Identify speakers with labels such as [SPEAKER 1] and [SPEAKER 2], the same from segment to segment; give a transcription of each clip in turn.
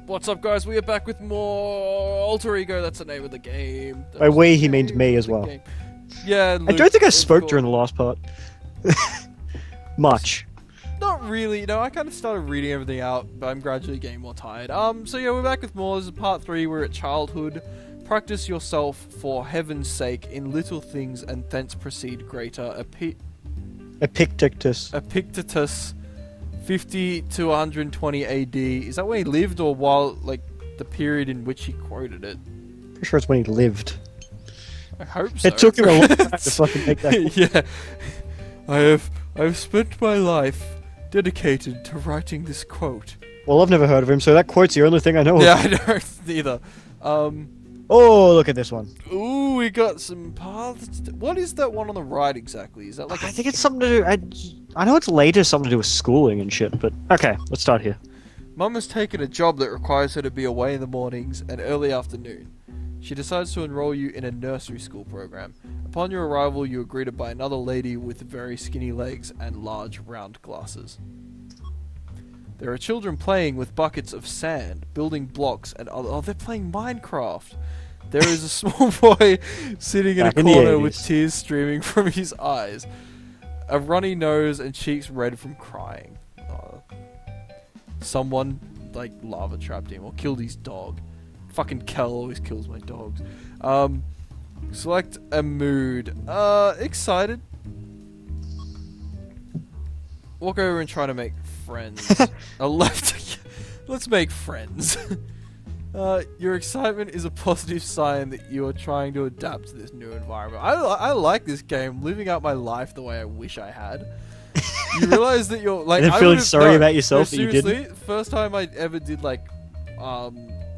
[SPEAKER 1] What's up, guys? We are back with more Alter Ego. That's the name of the game.
[SPEAKER 2] By we, he means me as well.
[SPEAKER 1] Yeah,
[SPEAKER 2] I don't think I spoke during the last part. Much.
[SPEAKER 1] Not really. You know, I kind of started reading everything out, but I'm gradually getting more tired. So yeah, we're back with more. This is part 3. We're at childhood. Practice yourself for heaven's sake in little things, and thence proceed greater.
[SPEAKER 2] Epictetus.
[SPEAKER 1] Epictetus, 50 to 120 AD. Is that when he lived, or while the period in which he quoted it?
[SPEAKER 2] Pretty sure it's when he lived.
[SPEAKER 1] I hope so.
[SPEAKER 2] It took him a long time to fucking make that.
[SPEAKER 1] Yeah, I've spent my life dedicated to writing this quote.
[SPEAKER 2] Well, I've never heard of him, so that quote's the only thing I know of.
[SPEAKER 1] Yeah, I don't either.
[SPEAKER 2] Oh, look at this one.
[SPEAKER 1] Ooh, we got some paths. What is that one on the right exactly? Is that like?
[SPEAKER 2] I think it's something to do. I know it's later, something to do with schooling and shit. But okay, let's start here.
[SPEAKER 1] Mum has taken a job that requires her to be away in the mornings and early afternoon. She decides to enroll you in a nursery school program. Upon your arrival, you are greeted by another lady with very skinny legs and large round glasses. There are children playing with buckets of sand, building blocks, and other. Oh, they're playing Minecraft. There is a small boy sitting in a corner with tears streaming from his eyes, a runny nose, and cheeks red from crying. Oh. Someone lava trapped him or killed his dog. Fucking Kel always kills my dogs. Select a mood. Excited. Walk over and try to make friends. Let's make friends. Your excitement is a positive sign that you are trying to adapt to this new environment. I like this game, living out my life the way I wish I had. You realize that you're
[SPEAKER 2] and then feeling sorry about yourself that you didn't.
[SPEAKER 1] First time I ever did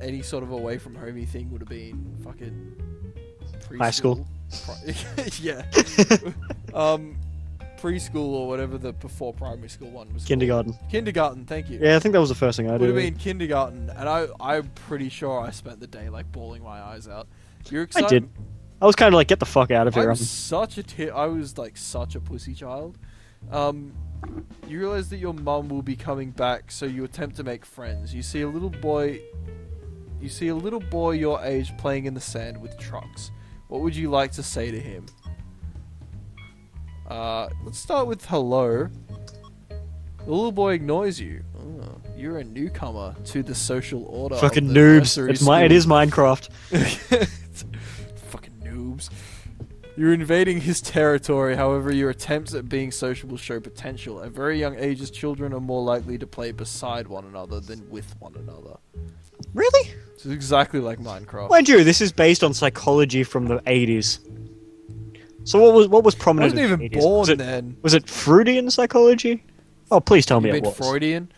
[SPEAKER 1] any sort of away from homey thing would have been fucking preschool.
[SPEAKER 2] High school.
[SPEAKER 1] Yeah. Preschool or whatever the before primary school one was.
[SPEAKER 2] Kindergarten.
[SPEAKER 1] Called. Kindergarten, thank you.
[SPEAKER 2] Yeah, I think that was the first thing I did.
[SPEAKER 1] Would have been kindergarten, and I'm pretty sure I spent the day bawling my eyes out. You're excited?
[SPEAKER 2] I did. I was kind of get the fuck out of here.
[SPEAKER 1] I was such a pussy child. You realize that your mum will be coming back, so you attempt to make friends. You see a little boy your age playing in the sand with trucks. What would you like to say to him? Let's start with hello. The little boy ignores you. Oh, you're a newcomer to the social order.
[SPEAKER 2] Fucking noobs. It is Minecraft.
[SPEAKER 1] Fucking noobs. You're invading his territory, however your attempts at being sociable show potential. At very young ages, children are more likely to play beside one another than with one another.
[SPEAKER 2] Really?
[SPEAKER 1] It's exactly like Minecraft.
[SPEAKER 2] Mind you, this is based on psychology from the 80s. So what was prominent
[SPEAKER 1] I wasn't
[SPEAKER 2] in
[SPEAKER 1] even
[SPEAKER 2] the 80s?
[SPEAKER 1] born then.
[SPEAKER 2] Was it Freudian psychology? Oh, please tell me it was.
[SPEAKER 1] Freudian?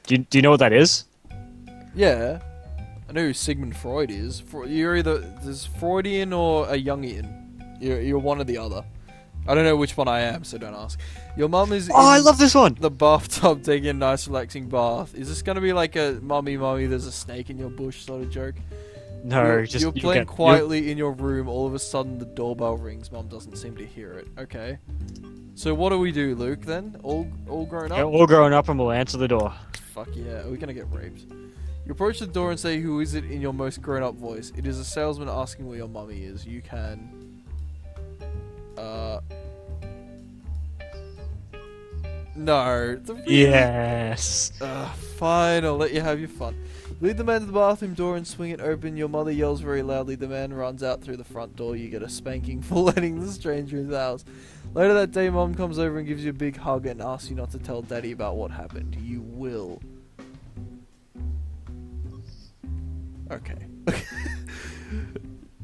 [SPEAKER 2] Do you know what that is?
[SPEAKER 1] Yeah. I know who Sigmund Freud is. You're either there's Freudian or a Jungian. You're one or the other. I don't know which one I am, so don't ask. Your mum is
[SPEAKER 2] I love this one!
[SPEAKER 1] The bathtub taking a nice relaxing bath. Is this gonna be like a mummy, there's a snake in your bush sort of joke?
[SPEAKER 2] No,
[SPEAKER 1] you're playing quietly in your room. All of a sudden, the doorbell rings. Mum doesn't seem to hear it. Okay. So what do we do, Luke? Then all grown up.
[SPEAKER 2] Yeah, all grown up, and we'll answer the door.
[SPEAKER 1] Fuck yeah! Are we gonna get raped? You approach the door and say, "Who is it?" in your most grown-up voice. It is a salesman asking where your mummy is. You can. No.
[SPEAKER 2] Yes.
[SPEAKER 1] Fine. I'll let you have your fun. Lead the man to the bathroom door and swing it open. Your mother yells very loudly. The man runs out through the front door. You get a spanking for letting the stranger in the house. Later that day, Mom comes over and gives you a big hug and asks you not to tell Daddy about what happened. You will. Okay.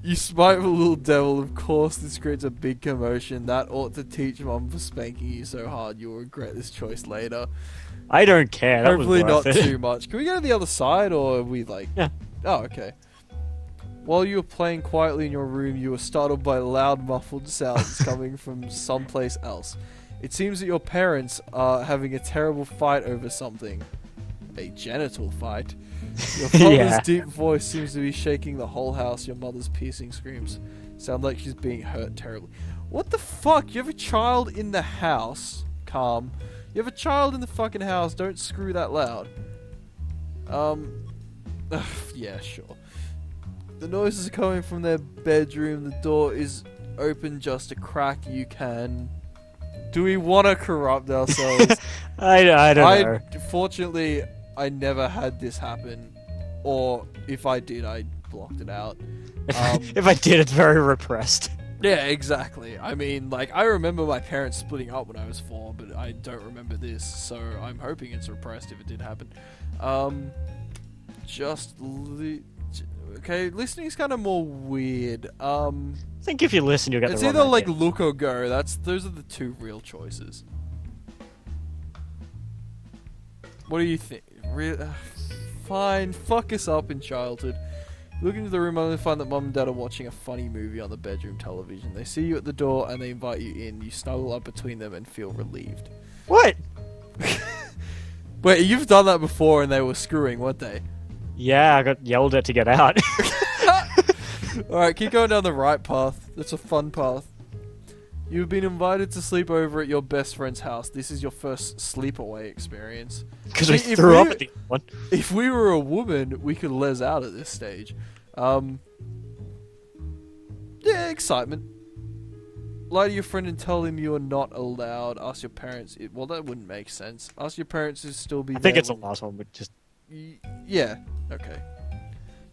[SPEAKER 1] You spiteful little devil. Of course, this creates a big commotion. That ought to teach Mom for spanking you so hard. You'll regret this choice later.
[SPEAKER 2] I don't care. That
[SPEAKER 1] Hopefully
[SPEAKER 2] was
[SPEAKER 1] not too much. Can we go to the other side, or are we
[SPEAKER 2] Yeah.
[SPEAKER 1] Oh, okay. While you were playing quietly in your room, you were startled by loud, muffled sounds coming from someplace else. It seems that your parents are having a terrible fight over something. A genital fight. Your father's deep voice seems to be shaking the whole house. Your mother's piercing screams sound like she's being hurt terribly. What the fuck? You have a child in the house. Calm. You have a child in the fucking house. Don't screw that loud. Yeah, sure. The noises are coming from their bedroom. The door is open just a crack. You can. Do we want to corrupt ourselves?
[SPEAKER 2] I don't know.
[SPEAKER 1] Fortunately, I never had this happen, or if I did, I blocked it out.
[SPEAKER 2] If I did, it's very repressed.
[SPEAKER 1] Yeah, exactly. I mean, like, I remember my parents splitting up when I was 4, but I don't remember this, so I'm hoping it's repressed if it did happen. Okay, listening's kind of more weird.
[SPEAKER 2] I think if you listen, you'll get
[SPEAKER 1] it's
[SPEAKER 2] the wrong
[SPEAKER 1] either like
[SPEAKER 2] idea.
[SPEAKER 1] look or go. Those are the two real choices. What do you think? Fine, fuck us up in childhood. You look into the room only to find that mum and dad are watching a funny movie on the bedroom television. They see you at the door and they invite you in. You snuggle up between them and feel relieved.
[SPEAKER 2] What?
[SPEAKER 1] Wait, you've done that before and they were screwing, weren't they?
[SPEAKER 2] Yeah, I got yelled at to get out.
[SPEAKER 1] Alright, keep going down the right path. That's a fun path. You've been invited to sleep over at your best friend's house. This is your first sleepaway experience.
[SPEAKER 2] Because we threw up at the one.
[SPEAKER 1] If we were a woman, we could les out at this stage. Yeah, excitement. Lie to your friend and tell him you are not allowed. Ask your parents. Well, that wouldn't make sense. Ask your parents to still be
[SPEAKER 2] I
[SPEAKER 1] there.
[SPEAKER 2] think it's the last one, but just...
[SPEAKER 1] Yeah, okay.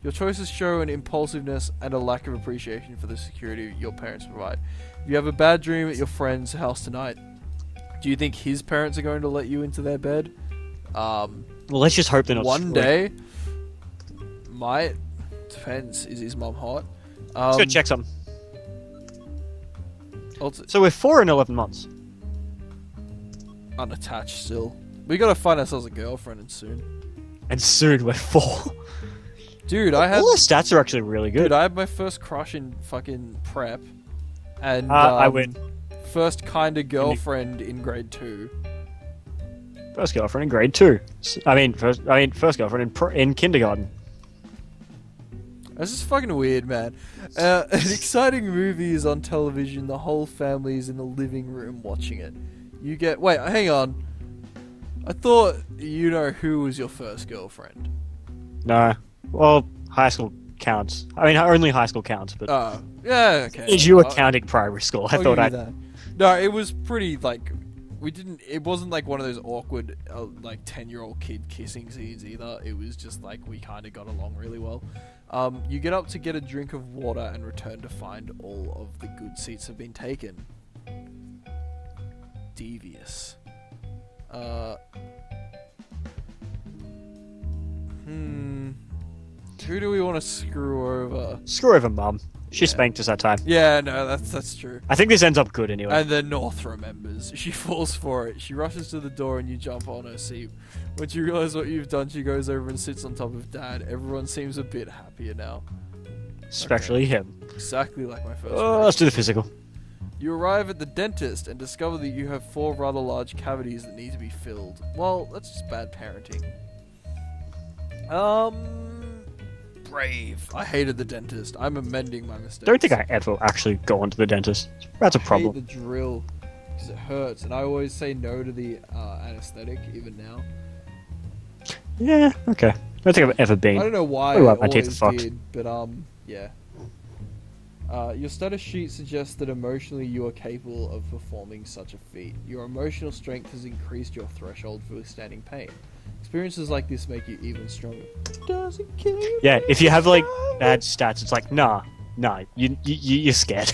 [SPEAKER 1] Your choices show an impulsiveness and a lack of appreciation for the security your parents provide. If you have a bad dream at your friend's house tonight, do you think his parents are going to let you into their bed?
[SPEAKER 2] Well, let's just hope they're not
[SPEAKER 1] One
[SPEAKER 2] screwing.
[SPEAKER 1] day. Might. Depends. Is his mum hot?
[SPEAKER 2] Let's go check something.
[SPEAKER 1] Also,
[SPEAKER 2] So we're 4 and 11 months.
[SPEAKER 1] unattached still. We gotta find ourselves a girlfriend and soon.
[SPEAKER 2] And soon we're 4.
[SPEAKER 1] Dude, I had...
[SPEAKER 2] All the stats are actually really good.
[SPEAKER 1] Dude, I had my first crush in fucking prep. And,
[SPEAKER 2] I win.
[SPEAKER 1] First kinda girlfriend in grade 2.
[SPEAKER 2] First girlfriend in grade 2. First girlfriend in kindergarten.
[SPEAKER 1] This is fucking weird, man. An exciting movie is on television. The whole family is in the living room watching it. You get... Wait, hang on. I thought you know who was your first girlfriend.
[SPEAKER 2] No. Well, high school counts. I mean, only high school counts, but...
[SPEAKER 1] Oh, yeah, okay.
[SPEAKER 2] Is you were counting primary school? I
[SPEAKER 1] I'll
[SPEAKER 2] thought
[SPEAKER 1] give
[SPEAKER 2] I...
[SPEAKER 1] you that. No, it was pretty, like... It wasn't like one of those awkward, like, 10-year-old kid kissing scenes either. It was just like, we kind of got along really well. You get up to get a drink of water and return to find all of the good seats have been taken. Devious. Who do we want to screw over?
[SPEAKER 2] Screw over mum. She
[SPEAKER 1] Yeah.
[SPEAKER 2] spanked us that time.
[SPEAKER 1] Yeah, no, that's true.
[SPEAKER 2] I think this ends up good anyway.
[SPEAKER 1] And then North remembers. She falls for it. She rushes to the door and you jump on her seat. When you realize what you've done, she goes over and sits on top of Dad. Everyone seems a bit happier now.
[SPEAKER 2] Especially him.
[SPEAKER 1] Exactly like my first
[SPEAKER 2] Oh, let's do the physical.
[SPEAKER 1] You arrive at the dentist and discover that you have 4 rather large cavities that need to be filled. Well, that's just bad parenting. Brave. I hated the dentist. I'm amending my mistakes.
[SPEAKER 2] Don't think I ever actually go onto the dentist. That's a
[SPEAKER 1] I hate
[SPEAKER 2] problem.
[SPEAKER 1] the drill because it hurts, and I always say no to the anesthetic, even now.
[SPEAKER 2] Yeah, okay. I don't think I've ever been.
[SPEAKER 1] I don't know why
[SPEAKER 2] Oh,
[SPEAKER 1] I
[SPEAKER 2] my teeth are
[SPEAKER 1] always
[SPEAKER 2] fucked.
[SPEAKER 1] did, but yeah. Your status sheet suggests that emotionally you are capable of performing such a feat. Your emotional strength has increased your threshold for withstanding pain. Experiences like this make you even stronger. Doesn't kill you.
[SPEAKER 2] Yeah, if you have like bad stats, it's like nah, you're scared.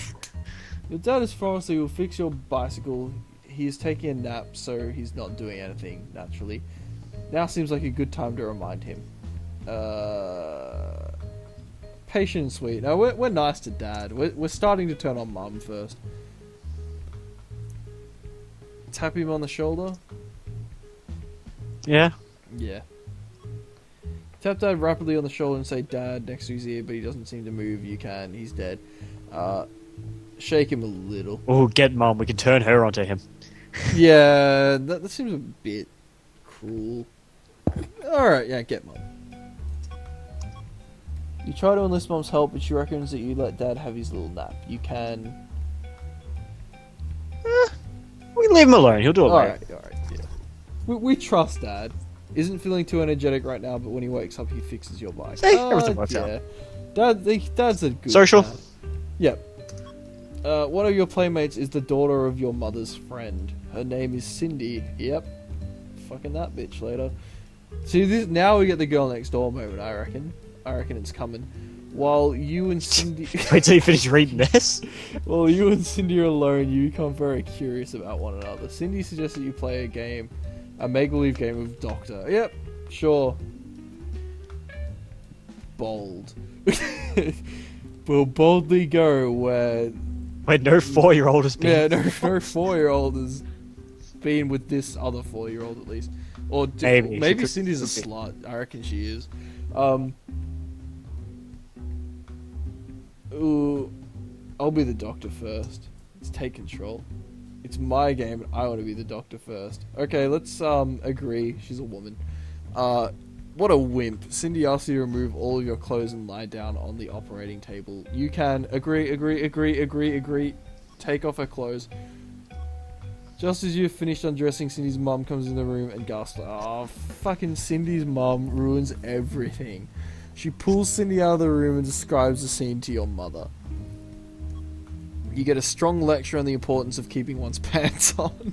[SPEAKER 1] Your dad has promised that he will fix your bicycle. He is taking a nap, so he's not doing anything, naturally. Now seems like a good time to remind him. Patient and sweet. No, we're nice to Dad. We're starting to turn on Mum first. Tap him on the shoulder.
[SPEAKER 2] Yeah.
[SPEAKER 1] Yeah. Tap Dad rapidly on the shoulder and say Dad next to his ear, but he doesn't seem to move. You can. He's dead. Shake him a little.
[SPEAKER 2] Oh, get mum. We can turn her onto him.
[SPEAKER 1] Yeah, that seems a bit cruel. Alright, yeah, get Mum. You try to enlist Mum's help, but she reckons that you let Dad have his little nap. You can...
[SPEAKER 2] We leave him alone. He'll do it later.
[SPEAKER 1] Alright, yeah. We trust Dad. Isn't feeling too energetic right now, but when he wakes up, he fixes your bike.
[SPEAKER 2] See? Everything works out.
[SPEAKER 1] Dad's a good
[SPEAKER 2] Social?
[SPEAKER 1] dad. Yep. One of your playmates is the daughter of your mother's friend. Her name is Cindy. Yep. Fucking that bitch later. See, now we get the girl next door moment, I reckon. I reckon it's coming. While you and Cindy...
[SPEAKER 2] Wait till you finish reading this.
[SPEAKER 1] While you and Cindy are alone, you become very curious about one another. Cindy suggests that you play a make-believe game of Doctor. Yep, sure. Bold. We'll boldly go where...
[SPEAKER 2] Wait, no 4-year-old has been.
[SPEAKER 1] Yeah, no 4-year-old has been with this other 4-year-old at least. Or maybe Cindy's a slut. I reckon she is. Ooh, I'll be the Doctor first. Let's take control. It's my game, and I want to be the Doctor first. Okay, let's agree. She's a woman. What a wimp. Cindy asks you to remove all of your clothes and lie down on the operating table. You can agree. Take off her clothes. Just as you've finished undressing, Cindy's mum comes in the room and gasps, "Oh, fucking Cindy's mum ruins everything." She pulls Cindy out of the room and describes the scene to your mother. You get a strong lecture on the importance of keeping one's pants on.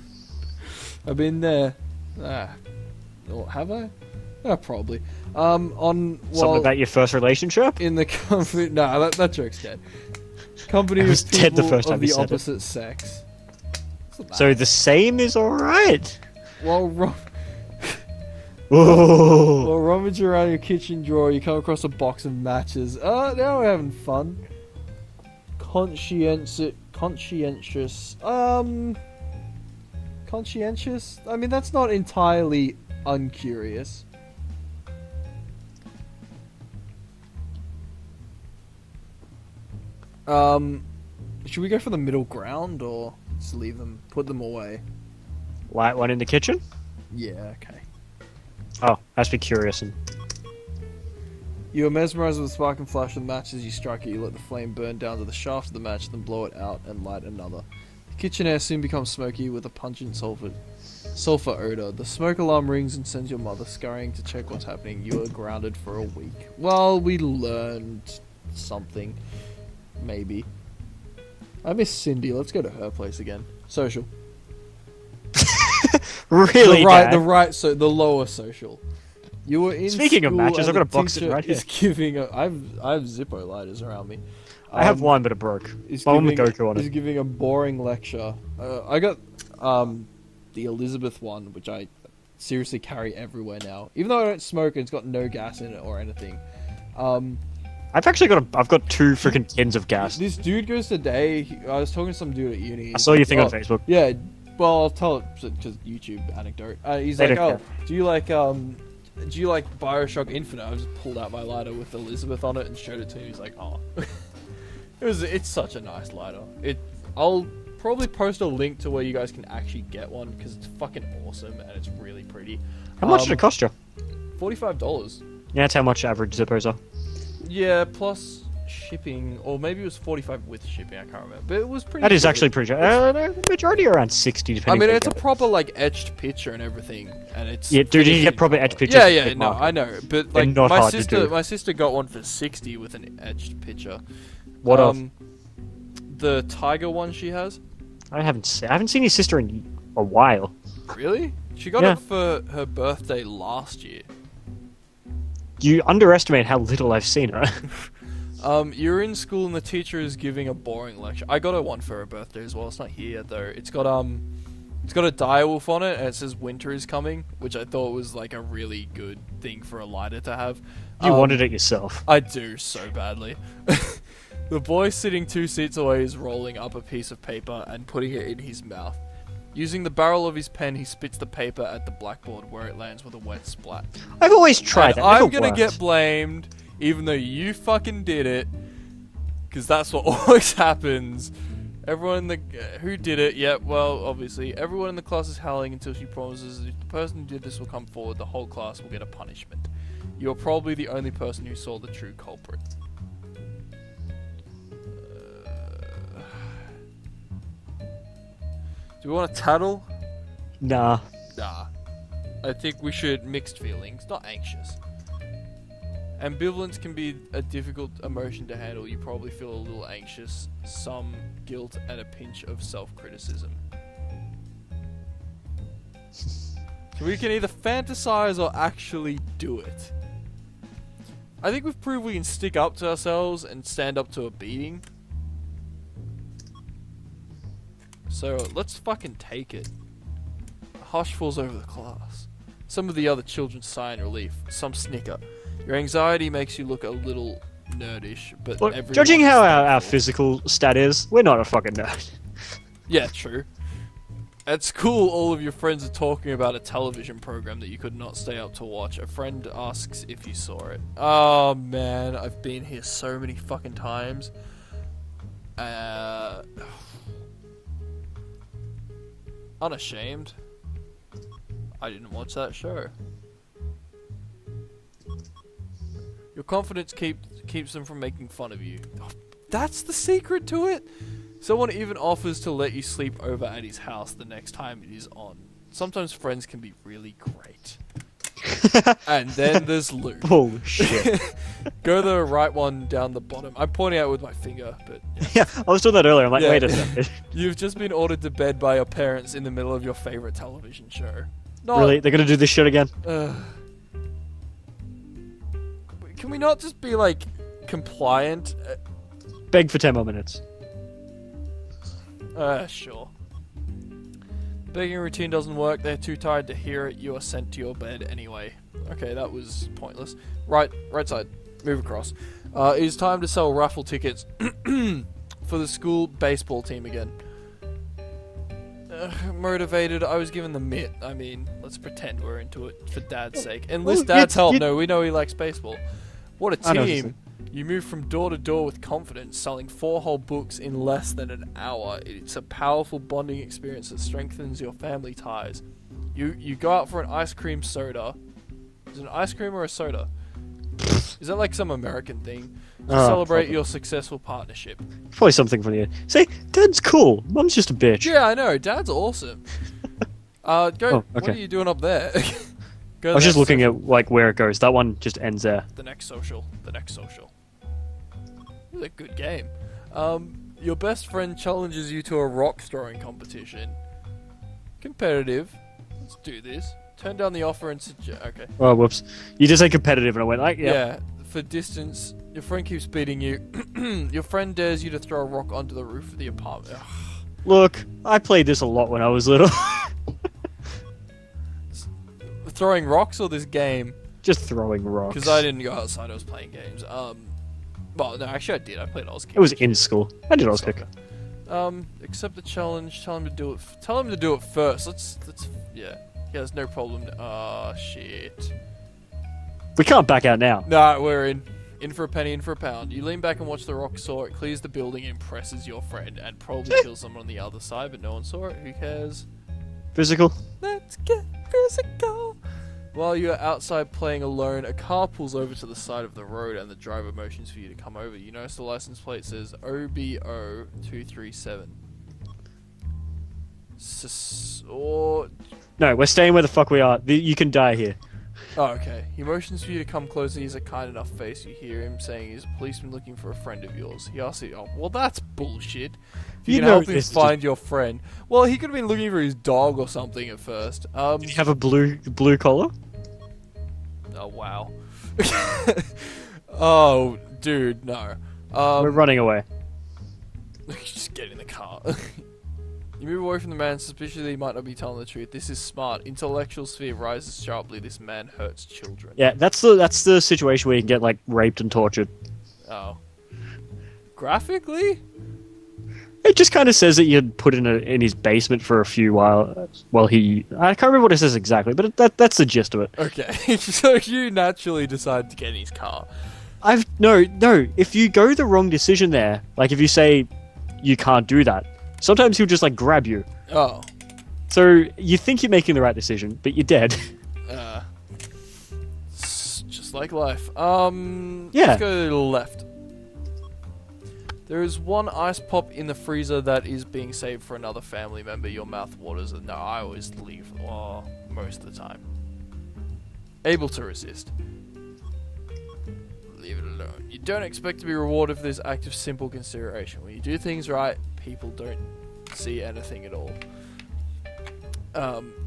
[SPEAKER 1] I've been there. Or have I? Probably. Something
[SPEAKER 2] about your first relationship?
[SPEAKER 1] In the company... No, that joke's dead. Company
[SPEAKER 2] It was
[SPEAKER 1] of
[SPEAKER 2] dead the
[SPEAKER 1] people
[SPEAKER 2] first time
[SPEAKER 1] of
[SPEAKER 2] you
[SPEAKER 1] the
[SPEAKER 2] said it.
[SPEAKER 1] opposite sex.
[SPEAKER 2] So the same is alright.
[SPEAKER 1] While
[SPEAKER 2] Ooh.
[SPEAKER 1] rummage around your kitchen drawer, you come across a box of matches. Now we're having fun. Conscientious. Conscientious? I mean, that's not entirely uncurious. Should we go for the middle ground or just leave them, put them away?
[SPEAKER 2] Light one in the kitchen?
[SPEAKER 1] Yeah, okay.
[SPEAKER 2] Oh, has to be curious. And
[SPEAKER 1] You are mesmerized with the spark and flash of the match. As you strike it, you let the flame burn down to the shaft of the match, then blow it out and light another. The kitchen air soon becomes smoky with a pungent sulfur odor. The smoke alarm rings and sends your mother scurrying to check what's happening. You are grounded for a week. Well, we learned something. Maybe. I miss Cindy. Let's go to her place again. Social.
[SPEAKER 2] really,
[SPEAKER 1] The lower social. You were in
[SPEAKER 2] Speaking of
[SPEAKER 1] school
[SPEAKER 2] matches, I've
[SPEAKER 1] and
[SPEAKER 2] got a
[SPEAKER 1] the
[SPEAKER 2] box sitting
[SPEAKER 1] teacher
[SPEAKER 2] right here.
[SPEAKER 1] is giving I have Zippo lighters around me.
[SPEAKER 2] I have one, but it broke. One with Goku on
[SPEAKER 1] He's
[SPEAKER 2] it.
[SPEAKER 1] giving a boring lecture. I got the Elizabeth one, which I seriously carry everywhere now. Even though I don't smoke, it's got no gas in it or anything.
[SPEAKER 2] I've actually I've got 2 freaking tins of gas.
[SPEAKER 1] This dude goes today. I was talking to some dude at uni.
[SPEAKER 2] I saw your thing on Facebook.
[SPEAKER 1] Yeah, well, I'll tell it because YouTube anecdote. He's
[SPEAKER 2] They
[SPEAKER 1] like,
[SPEAKER 2] don't
[SPEAKER 1] "Oh, do you like Bioshock Infinite?" I just pulled out my lighter with Elizabeth on it and showed it to him. He's like, "Oh." It's such a nice lighter. I'll probably post a link to where you guys can actually get one because it's fucking awesome and it's really pretty.
[SPEAKER 2] How much did it cost you?
[SPEAKER 1] $45.
[SPEAKER 2] Yeah, that's how much average Zippos are.
[SPEAKER 1] Yeah, plus shipping, or maybe it was 45 with shipping. I can't remember, but it was pretty.
[SPEAKER 2] That is
[SPEAKER 1] good.
[SPEAKER 2] actually pretty. The majority are around 60, depending.
[SPEAKER 1] I mean,
[SPEAKER 2] where
[SPEAKER 1] it's
[SPEAKER 2] you
[SPEAKER 1] a
[SPEAKER 2] get it.
[SPEAKER 1] proper like etched picture and everything, and it's
[SPEAKER 2] Yeah, dude, you get proper etched pictures.
[SPEAKER 1] Yeah, no, I know, but like
[SPEAKER 2] not
[SPEAKER 1] my
[SPEAKER 2] hard to do.
[SPEAKER 1] sister got one for 60 with an etched picture.
[SPEAKER 2] What of?
[SPEAKER 1] The tiger one she has.
[SPEAKER 2] I haven't seen your sister in a while.
[SPEAKER 1] Really? She got
[SPEAKER 2] Yeah.
[SPEAKER 1] it for her birthday last year.
[SPEAKER 2] You underestimate how little I've seen her.
[SPEAKER 1] You're in school and the teacher is giving a boring lecture. I got her one for her birthday as well. It's not here yet though. It's got a direwolf on it and it says winter is coming, which I thought was like a really good thing for a lighter to have.
[SPEAKER 2] You wanted it yourself.
[SPEAKER 1] I do so badly. The boy sitting 2 seats away is rolling up a piece of paper and putting it in his mouth. Using the barrel of his pen, he spits the paper at the blackboard where it lands with a wet splat.
[SPEAKER 2] I've always tried
[SPEAKER 1] And
[SPEAKER 2] that.
[SPEAKER 1] I'm
[SPEAKER 2] Never
[SPEAKER 1] gonna
[SPEAKER 2] worked.
[SPEAKER 1] get blamed, even though you fucking did it, because that's what always happens. Everyone in the who did it? Yeah, well, obviously, everyone in the class is howling until she promises if the person who did this will come forward, the whole class will get a punishment. You're probably the only person who saw the true culprit. Do we want to tattle?
[SPEAKER 2] Nah.
[SPEAKER 1] Nah. I think we should mixed feelings, not anxious. Ambivalence can be a difficult emotion to handle. You probably feel a little anxious, some guilt, and a pinch of self-criticism. So we can either fantasize or actually do it. I think we've proved we can stick up to ourselves and stand up to a beating. So let's fucking take it. A hush falls over the class. Some of the other children sigh in relief. Some snicker. Your anxiety makes you look a little nerdish, but
[SPEAKER 2] Look,
[SPEAKER 1] everyone
[SPEAKER 2] judging
[SPEAKER 1] is
[SPEAKER 2] how our
[SPEAKER 1] thankful.
[SPEAKER 2] physical stat is, we're not a fucking nerd.
[SPEAKER 1] Yeah, true. At school, all of your friends are talking about a television program that you could not stay up to watch. A friend asks if you saw it. Oh man, I've been here so many fucking times. Unashamed. I didn't watch that show. Your confidence keeps them from making fun of you. Oh, that's the secret to it? Someone even offers to let you sleep over at his house the next time it is on. Sometimes friends can be really great. And then there's Luke.
[SPEAKER 2] Bullshit.
[SPEAKER 1] Go the right one down the bottom. I'm pointing out with my finger, but yeah.
[SPEAKER 2] Yeah, I was doing that earlier. I'm like,
[SPEAKER 1] Yeah.
[SPEAKER 2] wait a second.
[SPEAKER 1] You've just been ordered to bed by your parents in the middle of your favorite television show. Not,
[SPEAKER 2] Really? They're gonna do this shit again?
[SPEAKER 1] Can we not just be like compliant?
[SPEAKER 2] Beg for 10 more minutes.
[SPEAKER 1] Sure. Begging routine doesn't work. They're too tired to hear it. You are sent to your bed anyway. Okay, that was pointless. Right side. Move across. It is time to sell raffle tickets for the school baseball team again. Motivated. I was given the mitt. I mean, let's pretend we're into it for Dad's sake. Enlist
[SPEAKER 2] Well,
[SPEAKER 1] Dad's help.
[SPEAKER 2] you-
[SPEAKER 1] No, we know he likes baseball. What a
[SPEAKER 2] I know what you're
[SPEAKER 1] team. You move from door to door with confidence, selling 4 whole books in less than an hour. It's a powerful bonding experience that strengthens your family ties. You go out for an ice cream soda. Is it an ice cream or a soda? Is that like some American thing? To celebrate
[SPEAKER 2] probably.
[SPEAKER 1] your successful partnership.
[SPEAKER 2] Probably something from the end. Say, Dad's cool. Mum's just a bitch.
[SPEAKER 1] Yeah, I know. Dad's awesome. Go.
[SPEAKER 2] Oh,
[SPEAKER 1] What
[SPEAKER 2] okay.
[SPEAKER 1] are you doing up there? Go
[SPEAKER 2] I was
[SPEAKER 1] to
[SPEAKER 2] just
[SPEAKER 1] the
[SPEAKER 2] looking
[SPEAKER 1] next
[SPEAKER 2] at like where it goes. That one just ends there.
[SPEAKER 1] The next social. The next social. It's a good game. Your best friend challenges you to a rock throwing competition. Competitive. Let's do this. Turn down the offer and suggest. Okay.
[SPEAKER 2] Oh, whoops. You just said competitive, and I went like, yeah.
[SPEAKER 1] Yeah. For distance, your friend keeps beating you. Your friend dares you to throw a rock onto the roof of the apartment. Ugh.
[SPEAKER 2] Look, I played this a lot when I was little.
[SPEAKER 1] Throwing rocks or this game?
[SPEAKER 2] Just throwing rocks.
[SPEAKER 1] Because I didn't go outside. I was playing games. Well, no, actually I did. I played Oz
[SPEAKER 2] It was in school. I did Auskick.
[SPEAKER 1] Accept the challenge. Tell him to do it. Tell him to do it first. Let's. Yeah. He has no problem. Shit.
[SPEAKER 2] We can't back out now.
[SPEAKER 1] Nah, we're in. In for a penny, in for a pound. You lean back and watch the rock soar. It clears the building, impresses your friend, and probably kills someone on the other side, but no one saw it. Who cares?
[SPEAKER 2] Physical.
[SPEAKER 1] Let's get physical. While you're outside playing alone, a car pulls over to the side of the road and the driver motions for you to come over. You notice the license plate says OBO237. Or...
[SPEAKER 2] No, we're staying where the fuck we are. You can die here.
[SPEAKER 1] Oh, okay. He motions for you to come closer. He's a kind enough face. You hear him saying he's a policeman looking for a friend of yours. He asks you, oh, well, that's bullshit. If you
[SPEAKER 2] You
[SPEAKER 1] can
[SPEAKER 2] know
[SPEAKER 1] help him
[SPEAKER 2] this is
[SPEAKER 1] find your friend. Well, he could have been looking for his dog or something at first.
[SPEAKER 2] Did you have a blue collar?
[SPEAKER 1] Oh, wow. Oh, dude, no.
[SPEAKER 2] We're running away.
[SPEAKER 1] Just get in the car. You move away from the man, suspiciously he might not be telling the truth. This is smart. Intellectual sphere rises sharply. This man hurts children.
[SPEAKER 2] Yeah, that's the situation where you can get like raped and tortured.
[SPEAKER 1] Oh. Graphically?
[SPEAKER 2] It just kind of says that you'd put in his basement for a few while he. I can't remember what it says exactly, but that's the gist of it.
[SPEAKER 1] Okay, so you naturally decide to get in his car.
[SPEAKER 2] No. If you go the wrong decision there, like if you say you can't do that, sometimes he'll just like grab you.
[SPEAKER 1] Oh.
[SPEAKER 2] So you think you're making the right decision, but you're dead.
[SPEAKER 1] It's just like life.
[SPEAKER 2] Yeah.
[SPEAKER 1] Let's go to the left. There is one ice pop in the freezer that is being saved for another family member. Your mouth waters. No, I always leave most of the time. Able to resist. Leave it alone. You don't expect to be rewarded for this act of simple consideration. When you do things right, people don't see anything at all.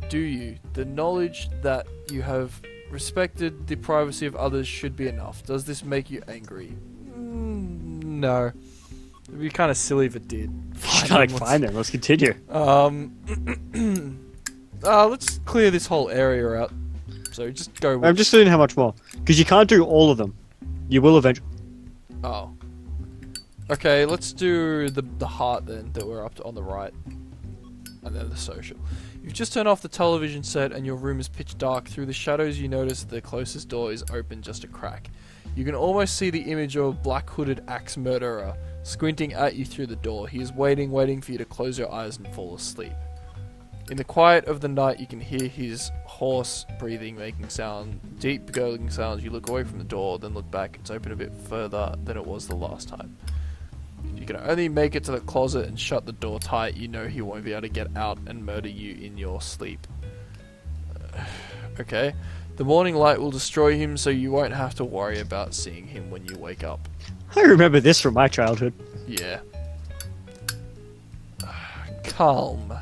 [SPEAKER 1] Do you? The knowledge that you have respected the privacy of others should be enough. Does this make you angry? No. It'd be kind of silly if it did.
[SPEAKER 2] Fine then. Let's continue.
[SPEAKER 1] Let's clear this whole area out. So just go with...
[SPEAKER 2] I'm just seeing how much more. Because you can't do all of them. You will eventually...
[SPEAKER 1] Oh. Okay, let's do the heart then, that we're up to on the right. And then the social. You've just turned off the television set and your room is pitch dark. Through the shadows you notice the closest door is open just a crack. You can almost see the image of a black-hooded axe murderer squinting at you through the door. He is waiting for you to close your eyes and fall asleep. In the quiet of the night, you can hear his hoarse breathing making sound, deep gurgling sounds. You look away from the door, then look back. It's open a bit further than it was the last time. If you can only make it to the closet and shut the door tight, you know he won't be able to get out and murder you in your sleep. Okay. The morning light will destroy him, so you won't have to worry about seeing him when you wake up.
[SPEAKER 2] I remember this from my childhood.
[SPEAKER 1] Yeah. Callum.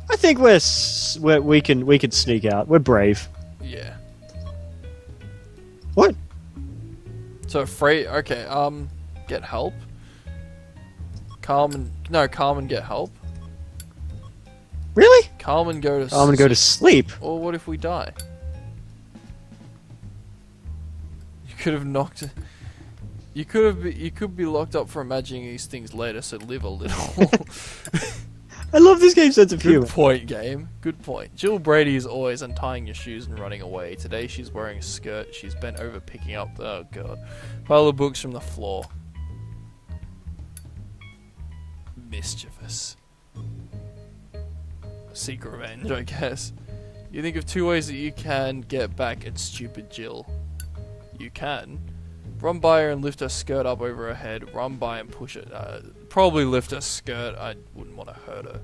[SPEAKER 2] I think we can sneak out. We're brave.
[SPEAKER 1] Yeah.
[SPEAKER 2] What?
[SPEAKER 1] So afraid. Okay. Get help. Calm and get help.
[SPEAKER 2] Really?
[SPEAKER 1] Calm and go to.
[SPEAKER 2] I'm gonna go to sleep.
[SPEAKER 1] Or what if we die? You could have knocked. You could be locked up for imagining these things later. So live a little.
[SPEAKER 2] I love this game's sense of
[SPEAKER 1] Good
[SPEAKER 2] humor.
[SPEAKER 1] point, game. Good point. Jill Brady is always untying your shoes and running away. Today she's wearing a skirt. She's bent over picking up the pile of books from the floor. Mischievous. Seek revenge, I guess. You think of 2 ways that you can get back at stupid Jill. You can run by her and lift her skirt up over her head. Run by and push it. Probably lift her skirt. I wouldn't want to hurt her.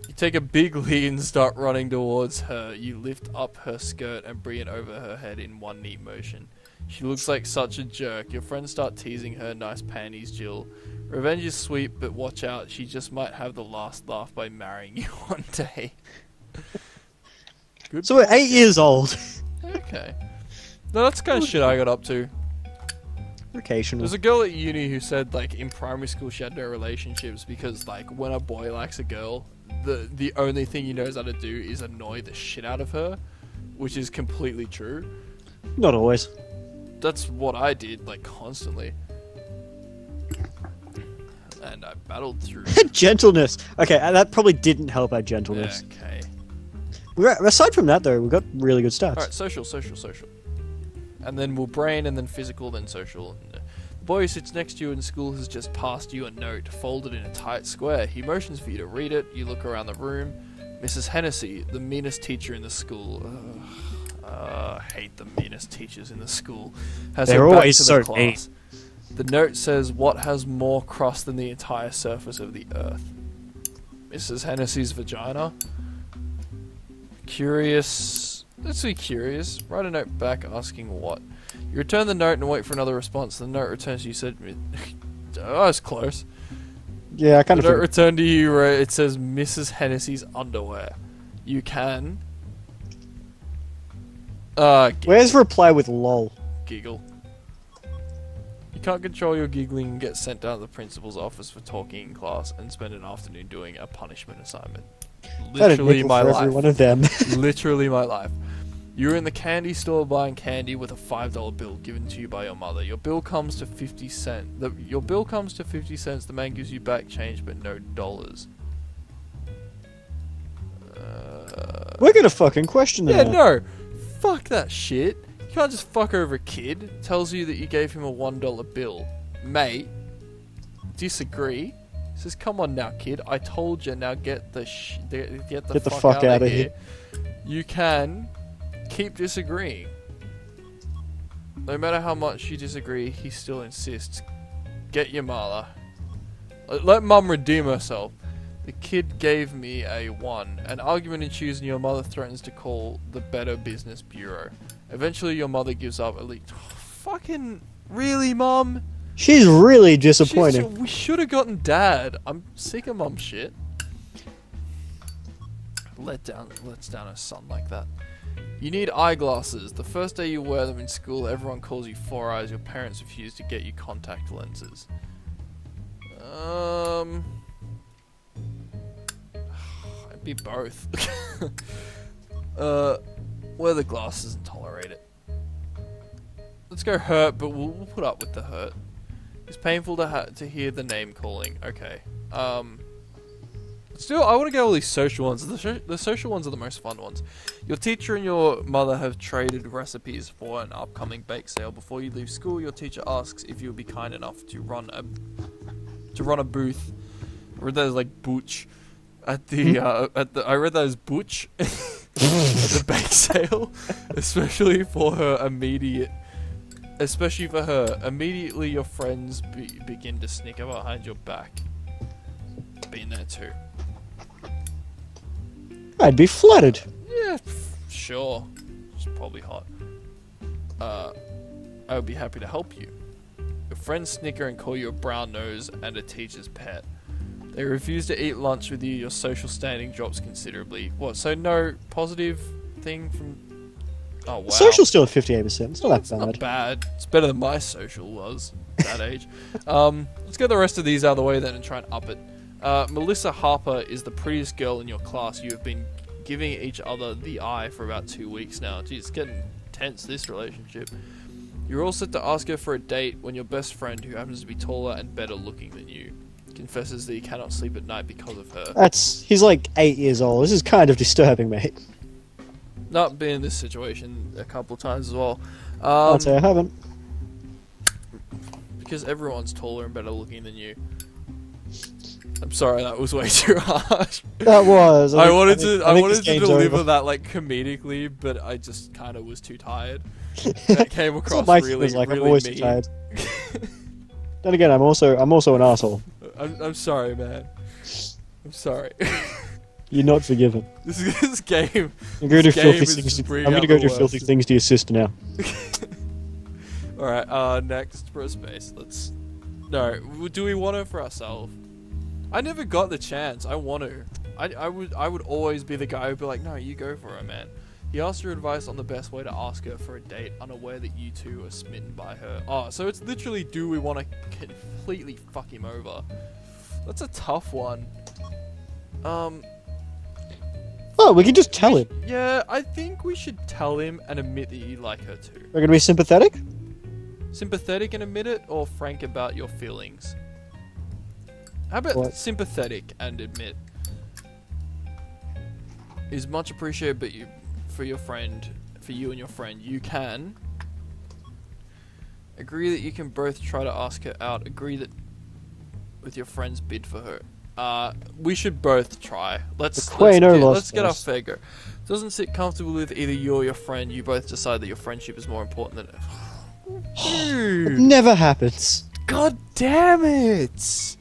[SPEAKER 1] You take a big lead and start running towards her. You lift up her skirt and bring it over her head in one neat motion. She looks like such a jerk. Your friends start teasing her. Nice panties, Jill. Revenge is sweet, but watch out. She just might have the last laugh by marrying you one day. Good.
[SPEAKER 2] So we're 8 years old.
[SPEAKER 1] Okay. No, that's the kind of shit I got up to.
[SPEAKER 2] Occasional.
[SPEAKER 1] There's a girl at uni who said, like, in primary school she had no relationships because, like, when a boy likes a girl, the only thing he knows how to do is annoy the shit out of her, which is completely true.
[SPEAKER 2] Not always.
[SPEAKER 1] That's what I did, like, constantly. And I battled through.
[SPEAKER 2] Gentleness. Okay, that probably didn't help our gentleness.
[SPEAKER 1] Okay.
[SPEAKER 2] Aside from that, though, we got really good stats.
[SPEAKER 1] Alright, social. And then we'll brain, and then physical, then social. And the boy who sits next to you in school has just passed you a note, folded in a tight square. He motions for you to read it. You look around the room. Mrs. Hennessy, the meanest teacher in the school. I hate the meanest teachers in the school.
[SPEAKER 2] They're always so mean.
[SPEAKER 1] The note says, "What has more crust than the entire surface of the earth?" Mrs. Hennessy's vagina. Curious. Let's be curious. Write a note back asking what. You return the note and wait for another response. The note returns to you. Said, "Oh, that's close."
[SPEAKER 2] Yeah, I kind
[SPEAKER 1] The
[SPEAKER 2] of.
[SPEAKER 1] note returned to you. It says, "Mrs. Hennessy's underwear." You can.
[SPEAKER 2] Where's reply with lol?
[SPEAKER 1] Giggle. You can't control your giggling and get sent down to the principal's office for talking in class and spend an afternoon doing a punishment assignment. Literally my
[SPEAKER 2] for
[SPEAKER 1] life.
[SPEAKER 2] every one of them.
[SPEAKER 1] Literally my life. You're in the candy store buying candy with a $5 bill given to you by your mother. Your bill comes to 50 cents. Your bill comes to 50 cents. The man gives you back change but no dollars.
[SPEAKER 2] We're gonna fucking question them.
[SPEAKER 1] Yeah, no. Fuck that shit. You can't just fuck over a kid. Tells you that you gave him a $1 bill. Mate, disagree. Says, "Come on now, kid. I told you. Now get the fuck out of here." You can keep disagreeing. No matter how much you disagree, he still insists. Get your mother. Let mum redeem herself. The kid gave me a 1. An argument ensues and your mother threatens to call the Better Business Bureau. Eventually your mother gives up at least... Fucking... Really, Mum?
[SPEAKER 2] She's really disappointing.
[SPEAKER 1] We should have gotten Dad. I'm sick of Mum shit. Lets down her son like that. You need eyeglasses. The first day you wear them in school, everyone calls you Four Eyes. Your parents refuse to get you contact lenses. I'd be both. Wear the glasses and tolerate it. Let's go hurt, but we'll put up with the hurt. It's painful to hear the name calling. Okay. Still, I want to get all these social ones. The social ones are the most fun ones. Your teacher and your mother have traded recipes for an upcoming bake sale. Before you leave school, your teacher asks if you'll be kind enough to run a booth. I read that as like butch at the I read that as butch at the bake sale, especially for her immediate. Especially for her, immediately your friends begin to snicker behind your back. Been there too.
[SPEAKER 2] I'd be flattered.
[SPEAKER 1] Yeah, sure. It's probably hot. I would be happy to help you. Your friends snicker and call you a brown nose and a teacher's pet. They refuse to eat lunch with you, your social standing drops considerably. What, so no positive thing from... Oh, wow.
[SPEAKER 2] Social's still at 58%. It's not that
[SPEAKER 1] It's
[SPEAKER 2] bad.
[SPEAKER 1] not bad. It's better than my social was at that age. Let's get the rest of these out of the way then and try and up it. Melissa Harper is the prettiest girl in your class. You have been giving each other the eye for about 2 weeks now. Geez, it's getting tense, this relationship. You're all set to ask her for a date when your best friend, who happens to be taller and better looking than you, confesses that he cannot sleep at night because of her.
[SPEAKER 2] He's like 8 years old. This is kind of disturbing, mate.
[SPEAKER 1] Not been in this situation a couple of times as well.
[SPEAKER 2] I'd say I haven't.
[SPEAKER 1] Because everyone's taller and better looking than you. I'm sorry, that was way too harsh.
[SPEAKER 2] That was.
[SPEAKER 1] I wanted to
[SPEAKER 2] this game's
[SPEAKER 1] deliver
[SPEAKER 2] over.
[SPEAKER 1] that like comedically, but I just kind of was too tired. That came
[SPEAKER 2] That's
[SPEAKER 1] across
[SPEAKER 2] what Mike
[SPEAKER 1] really,
[SPEAKER 2] was like.
[SPEAKER 1] really
[SPEAKER 2] I'm always
[SPEAKER 1] mean.
[SPEAKER 2] too tired. Then again, I'm also an asshole.
[SPEAKER 1] I'm sorry, man. I'm sorry.
[SPEAKER 2] You're not forgiven.
[SPEAKER 1] This game.
[SPEAKER 2] I'm going to do
[SPEAKER 1] This game
[SPEAKER 2] filthy
[SPEAKER 1] is
[SPEAKER 2] things.
[SPEAKER 1] just bringing
[SPEAKER 2] I'm going to
[SPEAKER 1] out
[SPEAKER 2] go
[SPEAKER 1] the
[SPEAKER 2] do filthy
[SPEAKER 1] worst.
[SPEAKER 2] things to your sister now.
[SPEAKER 1] All right. Next for a space. Let's. No. Do we want her for ourselves? I never got the chance. I want to. I would always be the guy who'd be like, no, you go for her, man. He asked your advice on the best way to ask her for a date, unaware that you two are smitten by her. Oh, so it's literally, do we want to completely fuck him over? That's a tough one.
[SPEAKER 2] Oh, we can just tell him.
[SPEAKER 1] Yeah, I think we should tell him and admit that you like her too.
[SPEAKER 2] We're going to be sympathetic?
[SPEAKER 1] Sympathetic and admit it, or frank about your feelings? How about
[SPEAKER 2] What?
[SPEAKER 1] sympathetic and admit? Is much appreciated, but for you and your friend, you can agree that you can both try to ask her out. Agree that with your friend's bid for her. We should both try. Let's get our fair go. Doesn't sit comfortably with either you or your friend. You both decide that your friendship is more important than.
[SPEAKER 2] It
[SPEAKER 1] Dude,
[SPEAKER 2] never happens.
[SPEAKER 1] God damn it!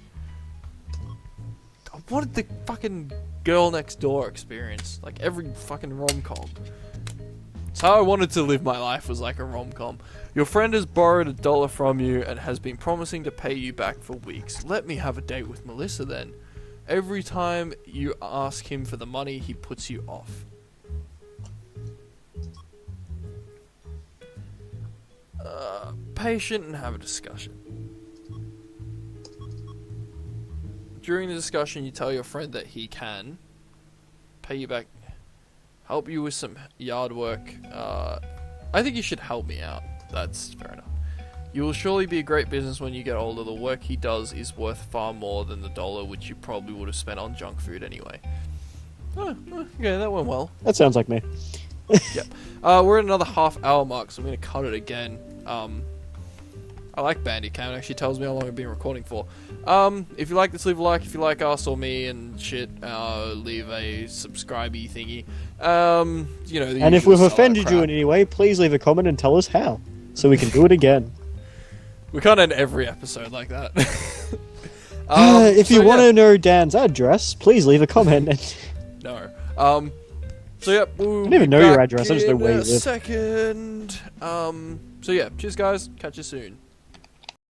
[SPEAKER 1] I wanted the fucking girl next door experience, like every fucking rom-com. It's how I wanted to live my life, was like a rom-com. Your friend has borrowed $1 from you and has been promising to pay you back for weeks. Let me have a date with Melissa then. Every time you ask him for the money, he puts you off. Patient and have a discussion. During the discussion, you tell your friend that he can pay you back, help you with some yard work. I think you should help me out. That's fair enough. You will surely be a great business when you get older. The work he does is worth far more than the $1 which you probably would have spent on junk food anyway. Okay, that went well.
[SPEAKER 2] That sounds like me.
[SPEAKER 1] Yep. We're at another half-hour mark, so I'm going to cut it again. I like Bandicam. It actually tells me how long I've been recording for. If you like this, leave a like. If you like us or me and shit, leave a subscribe-y thingy. You know.
[SPEAKER 2] And if we've offended you in any way, please leave a comment and tell us how, so we can do it again.
[SPEAKER 1] We can't end every episode like that.
[SPEAKER 2] If you
[SPEAKER 1] so
[SPEAKER 2] want
[SPEAKER 1] yeah.
[SPEAKER 2] to know Dan's address, please leave a comment.
[SPEAKER 1] No. So yeah, we'll
[SPEAKER 2] I don't even
[SPEAKER 1] be
[SPEAKER 2] know your
[SPEAKER 1] back
[SPEAKER 2] address, I just know where
[SPEAKER 1] in
[SPEAKER 2] you
[SPEAKER 1] a
[SPEAKER 2] live.
[SPEAKER 1] second. So yeah, cheers guys. Catch you soon.